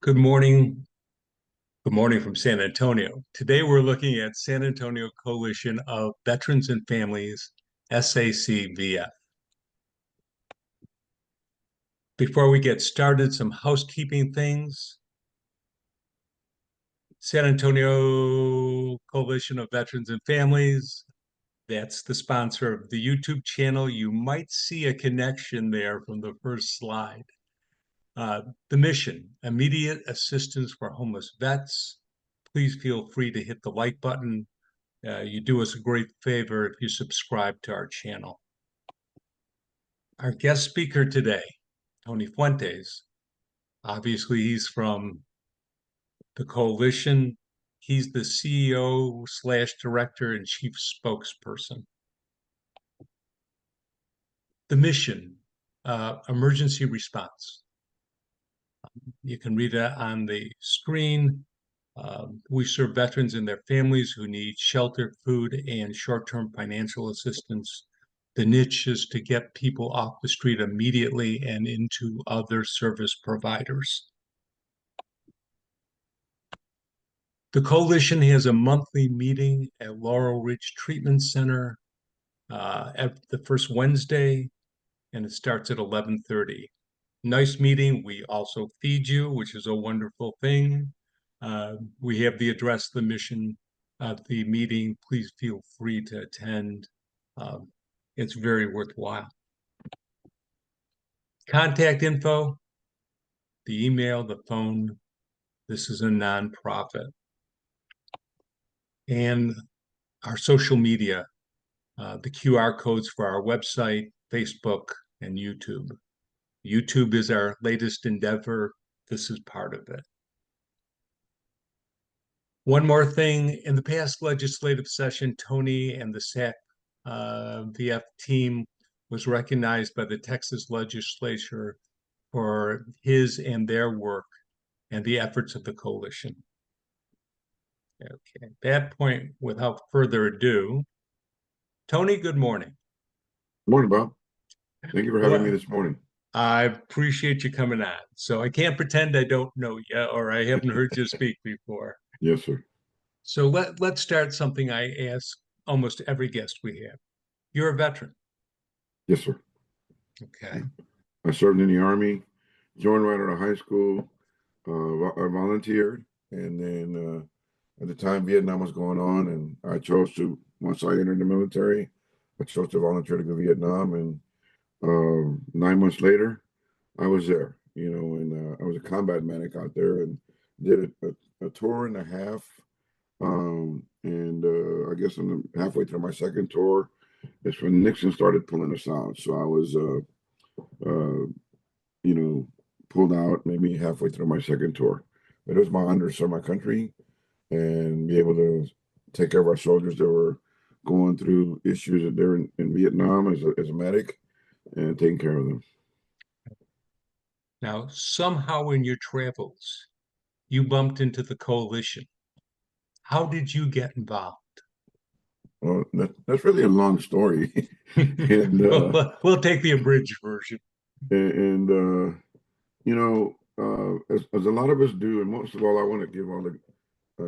Good morning. Good morning from San Antonio. Today we're looking at San Antonio Coalition of Veterans and Families, SACVF. Before we get started, some housekeeping things. San Antonio Coalition of Veterans and Families, that's the sponsor of the YouTube channel. You might see a connection there from the first slide. The mission, immediate assistance for homeless vets. Please feel free to hit the like button. You do us a great favor if you subscribe to our channel. Our guest speaker today, Tony Fuentes, obviously he's from the coalition. He's the CEO / director and chief spokesperson. The mission, emergency response. You can read it on the screen. We serve veterans and their families who need shelter, food, and short-term financial assistance. The niche is to get people off the street immediately and into other service providers. The coalition has a monthly meeting at Laurel Ridge Treatment Center at the first Wednesday, and it starts at 11:30. Nice meeting. We also feed you, which is a wonderful thing. We have the address, the mission of the meeting. Please feel free to attend. It's very worthwhile. Contact info, the email, the phone. This is a nonprofit. And our social media, the QR codes for our website, Facebook, and YouTube. YouTube is our latest endeavor. This is part of it. One more thing, in the past legislative session, Tony and the SACVF team was recognized by the Texas legislature for his and their work and the efforts of the coalition. Okay, at that point, without further ado, Tony, good morning. Morning, Bob. Thank you for having me this morning. I appreciate you coming on. So I can't pretend I don't know you or I haven't heard you speak before. Yes, sir. So let's start something I ask almost every guest we have. You're a veteran. Yes, sir. Okay. I served in the Army, joined right out of high school. I volunteered, and then at the time Vietnam was going on, and I chose to, once I entered the military, I chose to volunteer to go to Vietnam, and 9 months later, I was there, and I was a combat medic out there and did a tour and a half. I guess I'm halfway through my second tour. It's when Nixon started pulling us out. So I was, pulled out maybe halfway through my second tour. But it was my honor to serve my country and be able to take care of our soldiers that were going through issues there in Vietnam as a medic and taking care of them. Now, somehow in your travels, you bumped into the coalition. How did you get involved? Well, that's really a long story. And we'll take the abridged version. As a lot of us do, and most of all, I want to give all the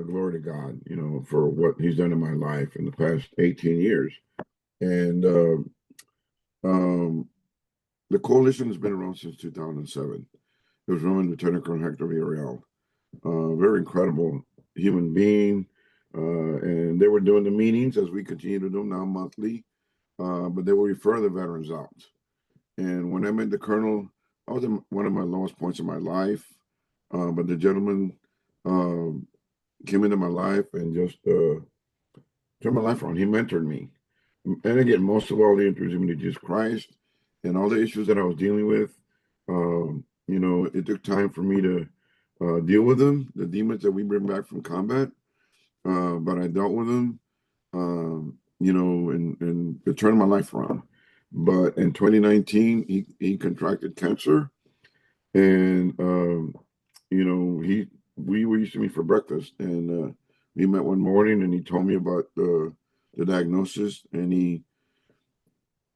glory to God, for what He's done in my life in the past 18 years. And the coalition has been around since 2007. It was run by Lieutenant Colonel Hector Villarreal, very incredible human being. And they were doing the meetings as we continue to do them now monthly, but they will refer the veterans out. And when I met the colonel, I was in one of my lowest points in my life, but the gentleman came into my life and just turned my life around. He mentored me. And again, most of all, he introduced me to Jesus Christ and all the issues that I was dealing with. It took time for me to deal with them, the demons that we bring back from combat. But I dealt with them, and it turned my life around. But in 2019, he contracted cancer, and we used to meet for breakfast, and we met one morning, and he told me about the diagnosis, and he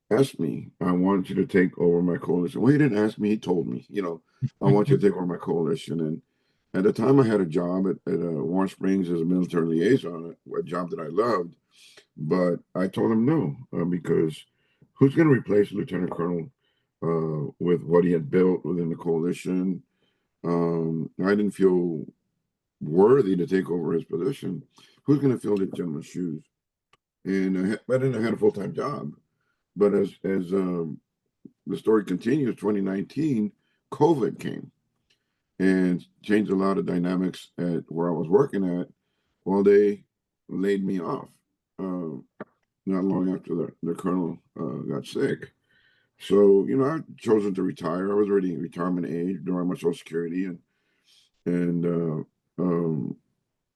asked me, "I want you to take over my coalition." Well, he didn't ask me; he told me, "I want you to take over my coalition." And At the time, I had a job at Warm Springs as a military liaison, a job that I loved. But I told him no, because who's going to replace Lieutenant Colonel with what he had built within the coalition? I didn't feel worthy to take over his position. Who's going to fill the gentleman's shoes? And I had a full time job. But as the story continues, 2019, COVID came and changed a lot of dynamics at where I was working at. Well, they laid me off. Not long after the colonel got sick. So, I'd chosen to retire. I was already in retirement age during my Social Security. And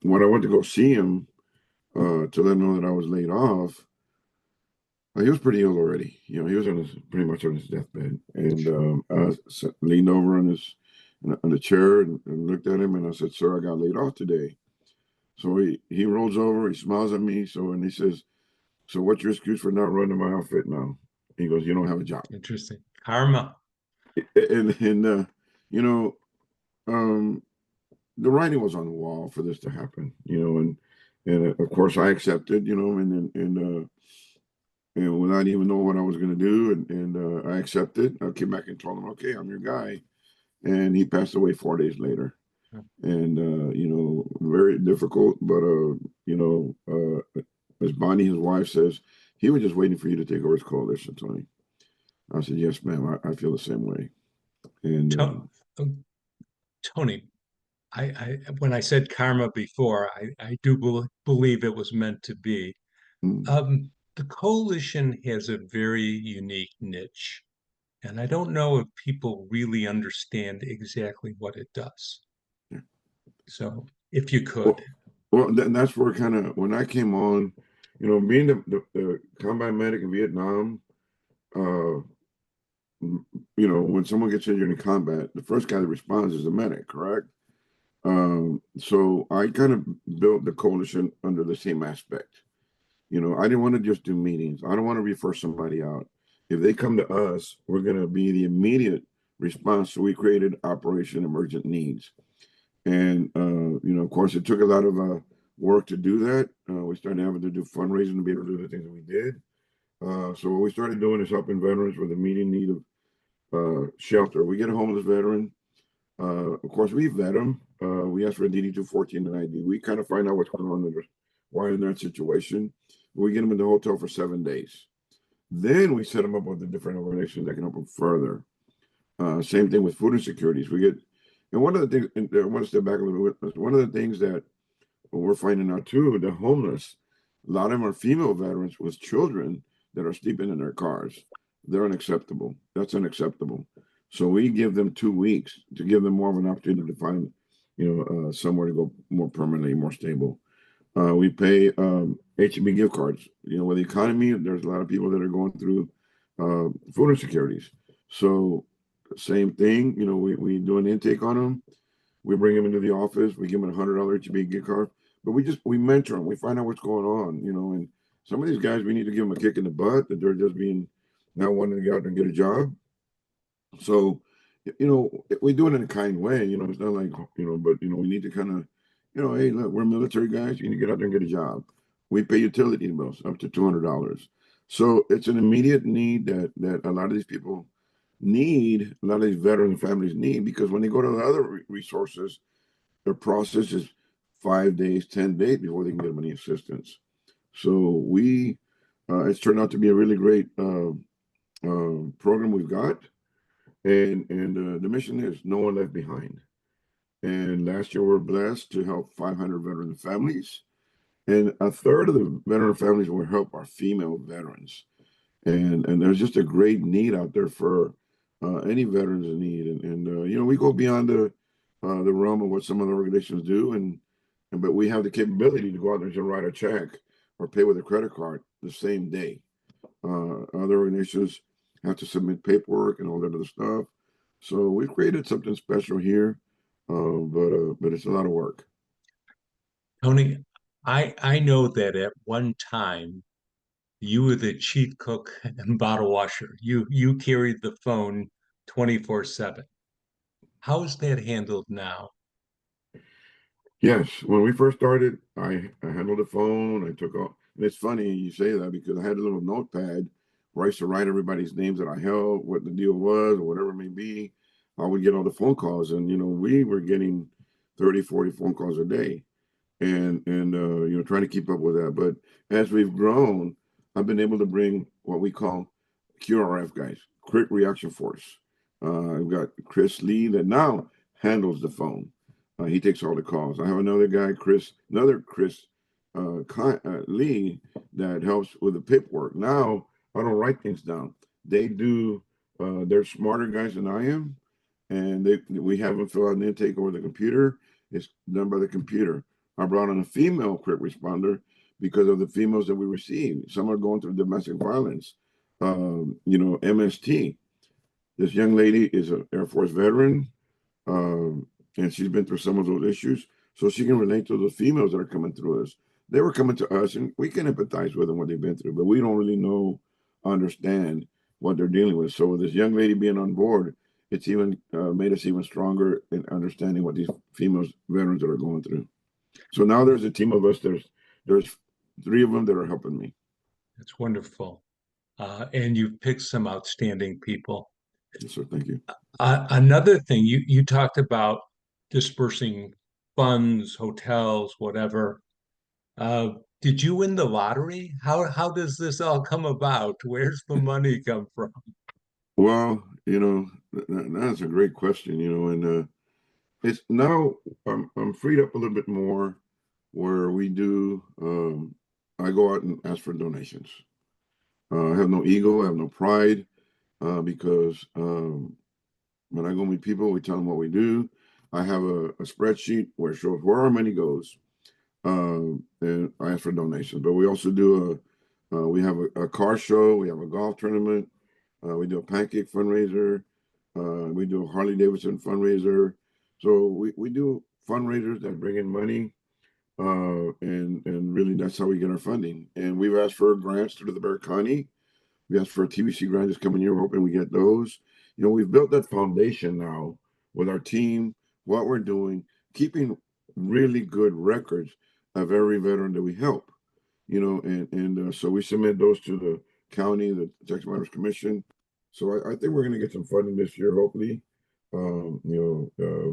when I went to go see him to let him know that I was laid off, he was pretty ill already. He was pretty much on his deathbed. And I leaned over on the chair and looked at him and I said, "Sir, I got laid off today." So he rolls over, he smiles at me. And he says, "So what's your excuse for not running my outfit now?" He goes, "You don't have a job." Interesting. Karma. And you know, um, the writing was on the wall for this to happen, and of course I accepted, and without even knowing what I was going to do, and I accepted. I came back and told him, "Okay, I'm your guy," and he passed away 4 days later. And very difficult, but as Bonnie, his wife, says, he was just waiting for you to take over his coalition, Tony. I said, "Yes, ma'am. I feel the same way." And Tony, when I said karma before, I do believe it was meant to be. mm, The coalition has a very unique niche, and I don't know if people really understand exactly what it does. yeah. So, if you Well, could. that's where kind of when I came on, being the combat medic in Vietnam, uh, when someone gets injured in combat, the first guy that responds is the medic, correct? So I kind of built the coalition under the same aspect. I didn't want to just do meetings. I don't want to refer somebody out. If they come to us, we're going to be the immediate response. So we created Operation Emergent Needs. And, of course, it took a lot of work to do that. We started having to do fundraising to be able to do the things that we did. So what we started doing is helping veterans with immediate need of shelter. We get a homeless veteran. Of course, we vet them. We ask for a DD-214 and ID. We kind of find out what's going on and why in that situation. We get them in the hotel for 7 days. Then we set them up with the different organizations that can help them further. Same thing with food insecurities. And one of the things, and I want to step back a little bit. One of the things that we're finding out too, the homeless, a lot of them are female veterans with children that are sleeping in their cars. They're unacceptable. That's unacceptable. So we give them 2 weeks to give them more of an opportunity to find, somewhere to go more permanently, more stable. We pay HEB gift cards. With the economy, there's a lot of people that are going through food insecurities. So same thing, we do an intake on them. We bring them into the office. We give them $100 HEB gift card. But we mentor them. We find out what's going on, and some of these guys, we need to give them a kick in the butt that they're just being not wanting to get out there and get a job. So, we do it in a kind way, it's not like, but, we need to kind of, hey, look, we're military guys. You need to get out there and get a job. We pay utility bills up to $200. So it's an immediate need that a lot of these people need, a lot of these veteran families need, because when they go to the other resources, their process is 5 days, 10 days before they can get any assistance. So it's turned out to be a really great program we've got. And the mission is no one left behind. And last year, we're blessed to help 500 veteran families. And a third of the veteran families will help our female veterans. And there's just a great need out there for any veterans in need. And we go beyond the realm of what some other organizations do. But we have the capability to go out there and write a check or pay with a credit card the same day. Other organizations have to submit paperwork and all that other stuff. So we've created something special here, but it's a lot of work. Tony, I know that at one time you were the chief cook and bottle washer. You carried the phone 24/7. How is that handled now? Yes, when we first started, I handled the phone. I took off, and it's funny you say that because I had a little notepad where I used to write everybody's names that I held, what the deal was, or whatever it may be. I would get all the phone calls, and we were getting 30, 40 phone calls a day, and trying to keep up with that. But as we've grown, I've been able to bring what we call QRF guys, quick reaction force. I've got Chris Lee that now handles the phone. He takes all the calls. I have another guy, another Chris Lee, that helps with the paperwork. Now I don't write things down. They do. They're smarter guys than I am, and we have them fill out an intake over the computer. It's done by the computer. I brought on a female quick responder because of the females that we receive. Some are going through domestic violence. MST. This young lady is an Air Force veteran, and she's been through some of those issues, so she can relate to the females that are coming through us. They were coming to us, and we can empathize with them what they've been through, but we don't really understand what they're dealing with. So with this young lady being on board, it's even made us even stronger in understanding what these females veterans that are going through. So now there's a team of us. There's 3 of them that are helping me. It's wonderful. And you've picked some outstanding people. Yes, sir. Thank you. Another thing, you talked about dispersing funds, hotels, whatever. Did you win the lottery? How does this all come about? Where's the money come from? Well, that's a great question. And it's now I'm freed up a little bit more, where we do. I go out and ask for donations. I have no ego. I have no pride, because when I go meet people, we tell them what we do. I have a spreadsheet where it shows where our money goes, and I ask for donations. But we also do we have a car show. We have a golf tournament. We do a pancake fundraiser. We do a Harley Davidson fundraiser. So we do fundraisers that bring in money, and really that's how we get our funding. And we've asked for grants through the Bexar County. We asked for a TVC grant this coming year. We're hoping we get those. We've built that foundation now with our team, what we're doing, keeping really good records of every veteran that we help. And so we submit those to the county, the Texas Matters Commission. So I think we're going to get some funding this year, hopefully, to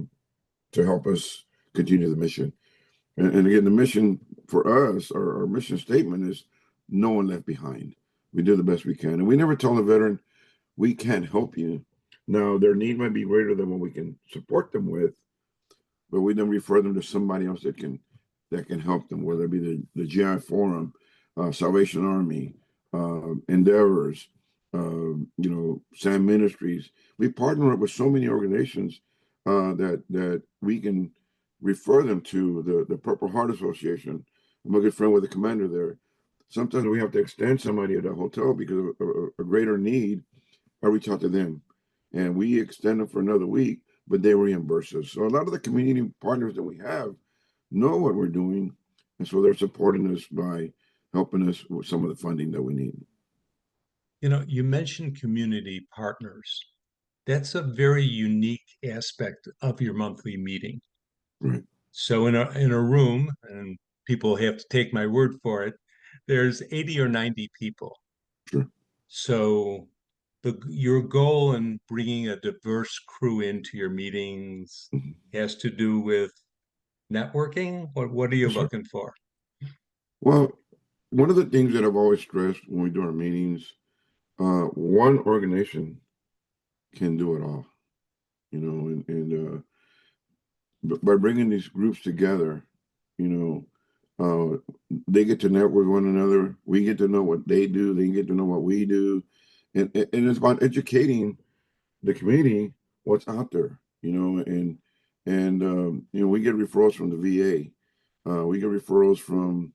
help us continue the mission. And again, the mission for us, our mission statement is no one left behind. We do the best we can. And we never tell a veteran, we can't help you. Now, their need might be greater than what we can support them with, but we then refer them to somebody else that can help them, whether it be the GI Forum, Salvation Army, Endeavors, SAM Ministries. We partner up with so many organizations that we can refer them to. The Purple Heart Association. I'm a good friend with the commander there. Sometimes we have to extend somebody at a hotel because of a greater need. I reach out to them, and we extend them for another week, but they reimburse us. So a lot of the community partners that we have know what we're doing, and so they're supporting us by helping us with some of the funding that we need. You mentioned community partners. That's a very unique aspect of your monthly meeting. Right. So in a room, and people have to take my word for it, there's 80 or 90 people. Sure. So your goal in bringing a diverse crew into your meetings has to do with networking? What are you Yes, sir. looking for? Well, one of the things that I've always stressed when we do our meetings, one organization can do it all, and by bringing these groups together, you know, they get to network with one another. We get to know what they do. They get to know what we do, and it's about educating the community what's out there, and we get referrals from the VA. We get referrals from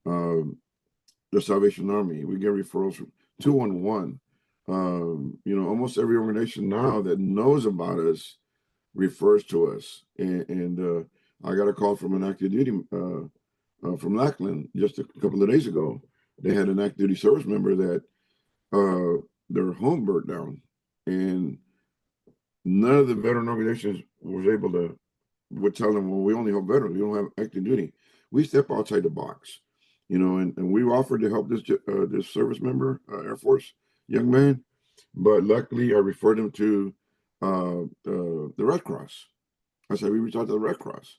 the Salvation Army. We get referrals from 211. Almost every organization now that knows about us refers to us. And I got a call from an active duty from Lackland just a couple of days ago. They had an active duty service member that their home burnt down, and none of the veteran organizations was able to would tell them, well, we only help veterans. We don't have active duty. We step outside the box, and we offered to help this service member, Air Force young man, but luckily I referred him to the Red Cross. I said, we reached out to the Red Cross.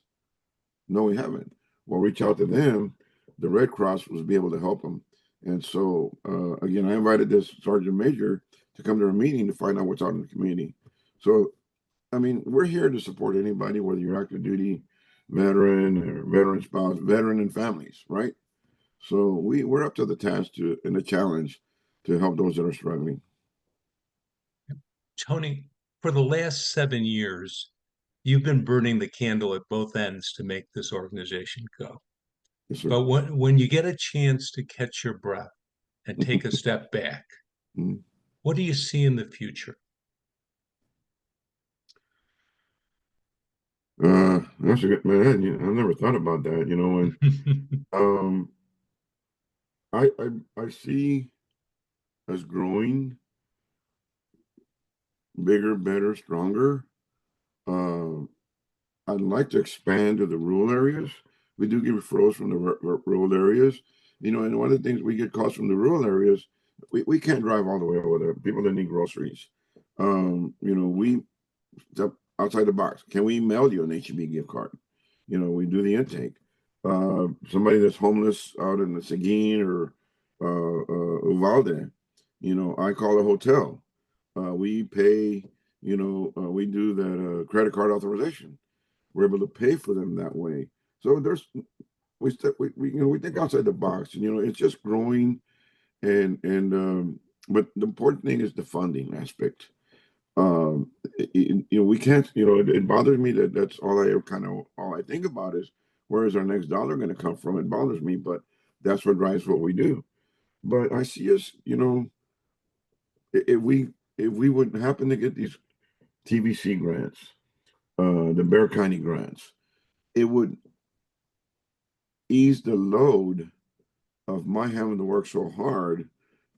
No, we haven't. Well, reach out to them. The Red Cross was be able to help them. And so, again, I invited this Sergeant Major to come to a meeting to find out what's out in the community. So, I mean, we're here to support anybody, whether you're active duty, veteran, or veteran spouse, veteran and families, right? So we're up to the task and the challenge to help those that are struggling. Tony, for the last 7 years, you've been burning the candle at both ends to make this organization go. Yes, sir. But when you get a chance to catch your breath and take a step back, Mhm. what do you see in the future? That's a good man. I never thought about that, and um, I see us growing bigger, better, stronger. Uh, I'd like to expand to the rural areas. We do get referrals from the rural areas, and one of the things we get calls from the rural areas, we can't drive all the way over there. People that need groceries. We step outside the box. Can we mail you an HEB gift card? We do the intake. Somebody that's homeless out in the Seguin or Uvalde, I call a hotel. We pay, we do that credit card authorization. We're able to pay for them that way. So we think outside the box, and it's just growing, and but the important thing is the funding aspect. We can't, it bothers me that that's all I think about is where is our next dollar going to come from. It bothers me, but that's what drives what we do. But I see us, if we would happen to get these TVC grants, the Bexar County grants, it would ease the load of my having to work so hard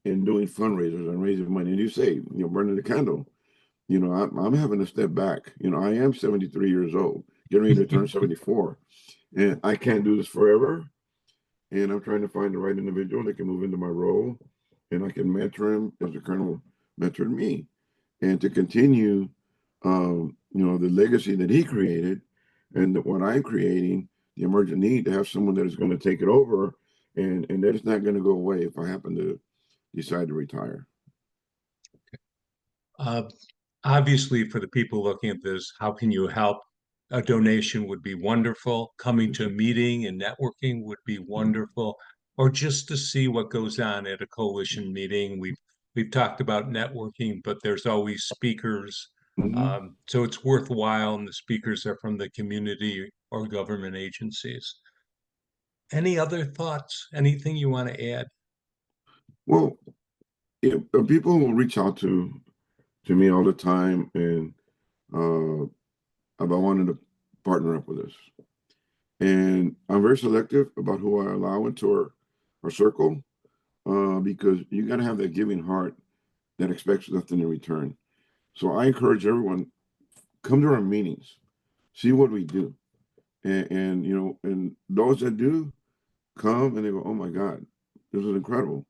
in doing fundraisers and raising money. And you say, burning the candle. I'm having to step back. I am 73 years old, getting ready to turn 74, and I can't do this forever. And I'm trying to find the right individual that can move into my role, and I can mentor him as the colonel mentored me, and to continue, the legacy that he created, and what I'm creating, the emergent need to have someone that is going to take it over, and that is not going to go away if I happen to decide to retire. Uh, Obviously, for the people looking at this, how can you help? A donation would be wonderful. Coming to a meeting and networking would be wonderful, or just to see what goes on at a coalition meeting. We've talked about networking, but there's always speakers. Mm-hmm. So it's worthwhile, and the speakers are from the community or government agencies. Any other thoughts? Anything you want to add? Well, people will reach out to me all the time and about wanting to partner up with us. And I'm very selective about who I allow into our circle because you got to have that giving heart that expects nothing in return. So I encourage everyone, come to our meetings, see what we do. And those that do come and they go, oh my God, this is incredible.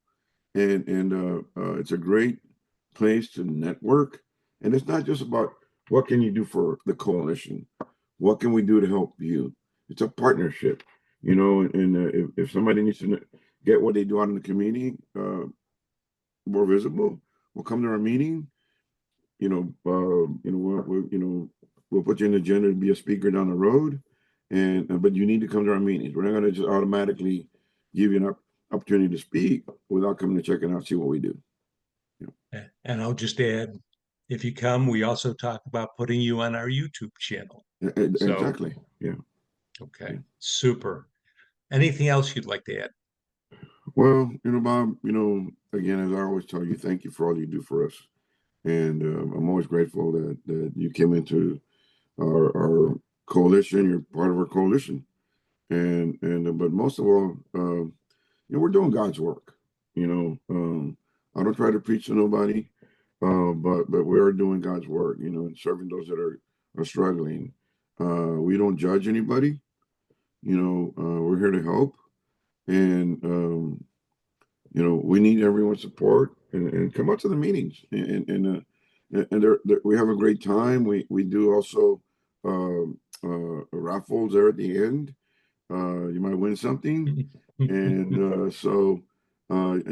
And it's a great place to network. And it's not just about what can you do for the coalition, what can we do to help you. It's a partnership, and if somebody needs to get what they do out in the community more visible, we'll come to our meeting. We'll put you in the agenda to be a speaker down the road, and but you need to come to our meetings. We're not going to just automatically give you an opportunity to speak without coming to check it out, see what we do. And I'll just add, if you come, we also talk about putting you on our YouTube channel. So, Exactly. Yeah. okay, super. Anything else you'd like to add? Well, Bob, again, as I always tell you, thank you for all you do for us. And I'm always grateful that you came into our coalition. You're part of our coalition. But most of all, we're doing God's work. I don't try to preach to nobody, but we are doing God's work, and serving those that are struggling. We don't judge anybody. We're here to help, and we need everyone's support, and come out to the meetings, and we have a great time. We do also raffles there at the end. You might win something, and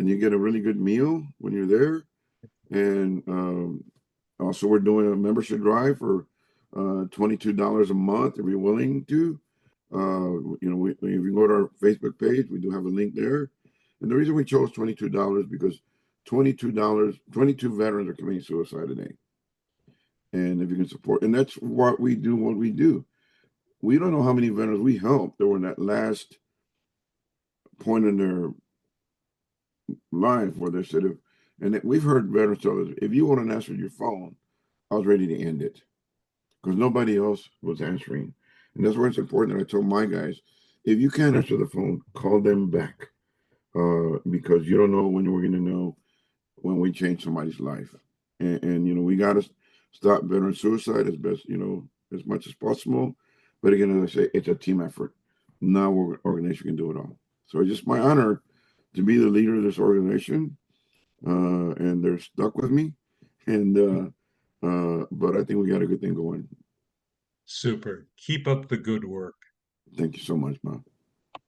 you get a really good meal when you're there. And also, we're doing a membership drive for $22 a month if you're willing to. If you go to our Facebook page, we do have a link there. And the reason we chose $22 because $22, 22 veterans are committing suicide a day. And if you can support, and that's what we do. We don't know how many veterans we helped that were in that last point in their life where they said, we've heard veterans tell us, if you wouldn't answer your phone, I was ready to end it, because nobody else was answering. And that's why it's important that I told my guys, if you can't answer the phone, call them back, because you don't know when we're going to know when we change somebody's life. And we got to stop veteran suicide as best, as much as possible. But again, as I say, it's a team effort. No organization can do it all. So it's just my honor to be the leader of this organization, and they're stuck with me. But I think we got a good thing going. Super. Keep up the good work. Thank you so much, Bob.